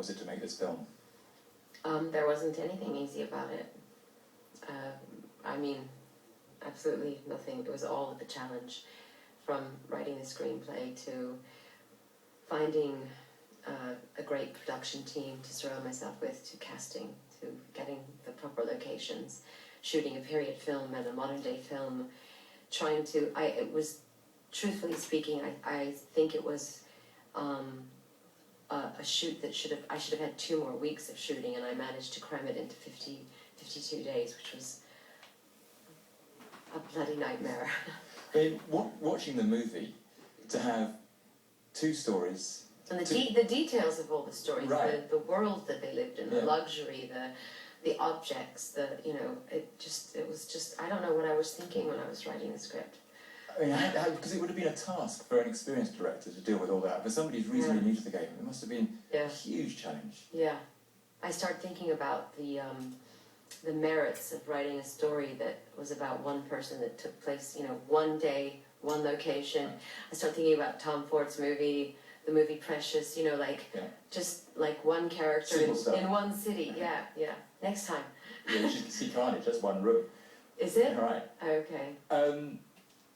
was it to make this film? There wasn't anything easy about it. I mean, absolutely nothing. It was all a challenge, from writing the screenplay to finding a great production team to surround myself with, to casting, to getting the proper locations, shooting a period film and a modern day film, it was, truthfully speaking, I think it was a shoot that I should have had 2 more weeks of shooting, and I managed to cram it into 52 days, which was a bloody nightmare. I mean, watching the movie, to have 2 stories... And the details of all the stories, right. the world that they lived in, the luxury, the objects, it was just, I don't know what I was thinking when I was writing the script. I mean, because it would have been a task for an experienced director to deal with all that. For somebody who's reasonably new to the game, it must have been a huge challenge. Yeah. I started thinking about the merits of writing a story that was about one person that took place, one day, one location. Right. I started thinking about Tom Ford's movie, the movie Precious, just like one character in one city. Yeah. Next time. Yeah, you should see Carnage, that's one room. Is it? Right. Okay.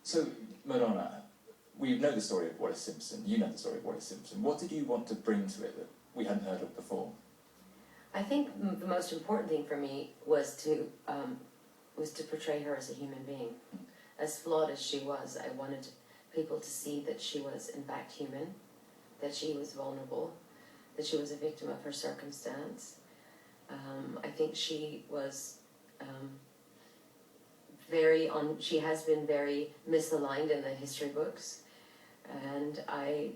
So, Madonna, we know the story of Wallis Simpson, you know the story of Wallis Simpson. What did you want to bring to it that we hadn't heard of before? I think the most important thing for me was to portray her as a human being. As flawed as she was, I wanted people to see that she was in fact human, that she was vulnerable, that she was a victim of her circumstance. I think she was she has been very misaligned in the history books, and I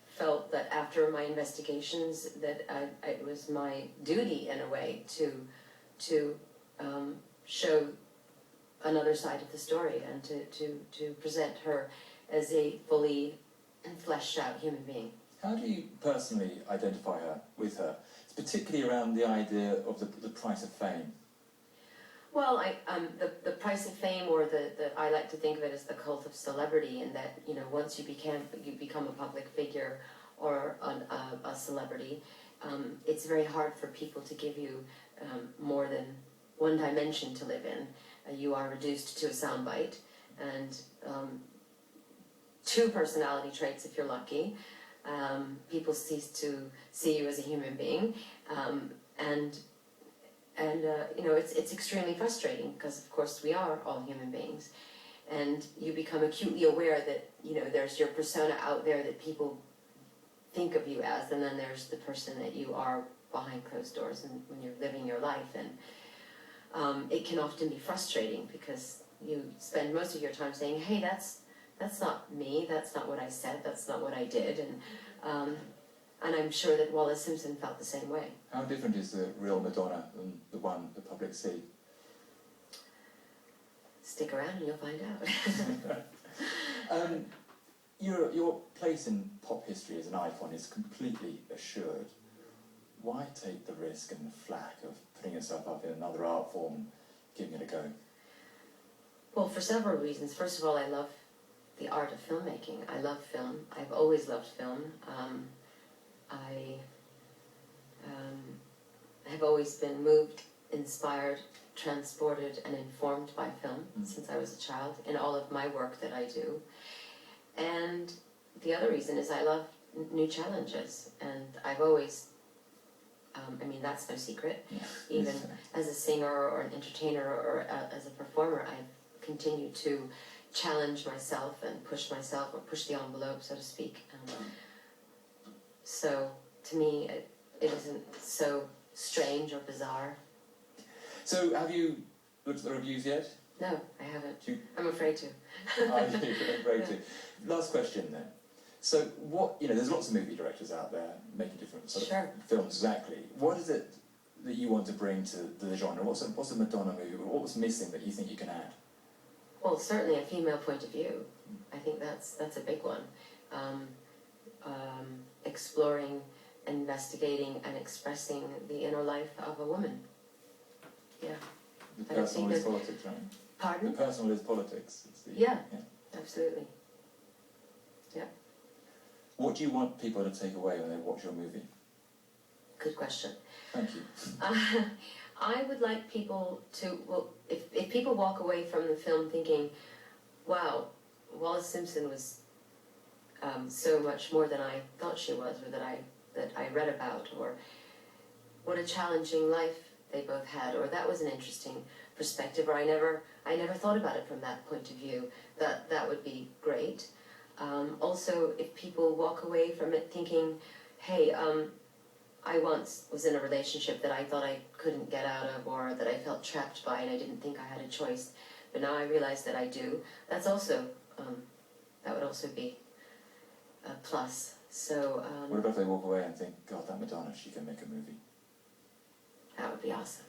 felt that after my investigations that it was my duty in a way to show another side of the story and to present her as a fully fleshed out human being. How do you personally identify with her? It's particularly around the idea of the price of fame. Well, the price of fame, or I like to think of it as the cult of celebrity, in that once you become a public figure or a celebrity, it's very hard for people to give you more than one dimension to live in. You are reduced to a soundbite and 2 personality traits if you're lucky. People cease to see you as a human being, and it's extremely frustrating, because of course we are all human beings, and you become acutely aware that there's your persona out there that people think of you as, and then there's the person that you are behind closed doors and when you're living your life, and it can often be frustrating because you spend most of your time saying, hey, that's not me, that's not what I said, that's not what I did, and I'm sure that Wallis Simpson felt the same way. How different is the real Madonna than the one the public see? Stick around and you'll find out. Your place in pop history as an icon is completely assured. Why take the risk and the flack of putting yourself up in another art form and giving it a go? Well, for several reasons. First of all, I love the art of filmmaking. I love film. I've always loved film. I have always been moved, inspired, transported, and informed by film since I was a child in all of my work that I do. And the other reason is I love new challenges, and I've always, that's no secret, even as a singer or an entertainer or as a performer, I've continued to challenge myself and push myself, or push the envelope, so to speak. So, to me, it isn't so strange or bizarre. So, have you looked at the reviews yet? No, I haven't. I'm afraid to. Are you afraid to? Last question then. So, there's lots of movie directors out there making different sort of films, exactly. What is it that you want to bring to the genre? What's a Madonna movie? What was missing that you think you can add? Well, certainly a female point of view. I think that's a big one. Exploring, investigating, and expressing the inner life of a woman. Yeah. The personal is politics, right? Pardon? The personal is politics. Yeah, absolutely. Yeah. What do you want people to take away when they watch your movie? good question. Thank you. I would like people to, well, if people walk away from the film thinking, wow, Wallis Simpson was so much more than I thought she was, or that I read about, or what a challenging life they both had, or that was an interesting perspective, or I never thought about it from that point of view, that would be great. Also, if people walk away from it thinking, hey, I once was in a relationship that I thought I couldn't get out of, or that I felt trapped by and I didn't think I had a choice, but now I realize that I do, that's also, that would also be a plus. So what about if they walk away and think, God, that Madonna, she can make a movie? that would be awesome.